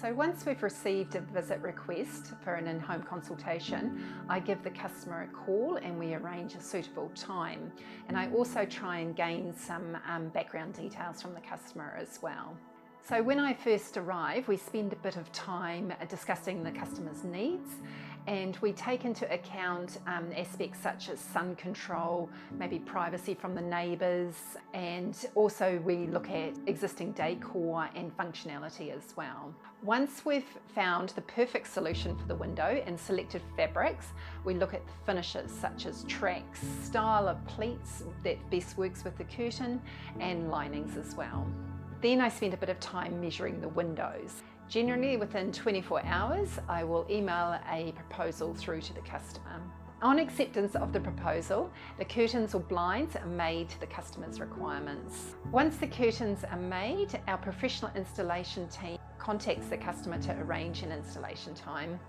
So once we've received a visit request for an in-home consultation, I give the customer a call and we arrange a suitable time. And I also try and gain some background details from the customer as well. So when I first arrive, we spend a bit of time discussing the customer's needs, and we take into account aspects such as sun control, maybe privacy from the neighbours, and also we look at existing decor and functionality as well. Once we've found the perfect solution for the window and selected fabrics, we look at the finishes such as tracks, style of pleats that best works with the curtain, and linings as well. Then I spend a bit of time measuring the windows. Generally within 24 hours, I will email a proposal through to the customer. On acceptance of the proposal, the curtains or blinds are made to the customer's requirements. Once the curtains are made, our professional installation team contacts the customer to arrange an installation time.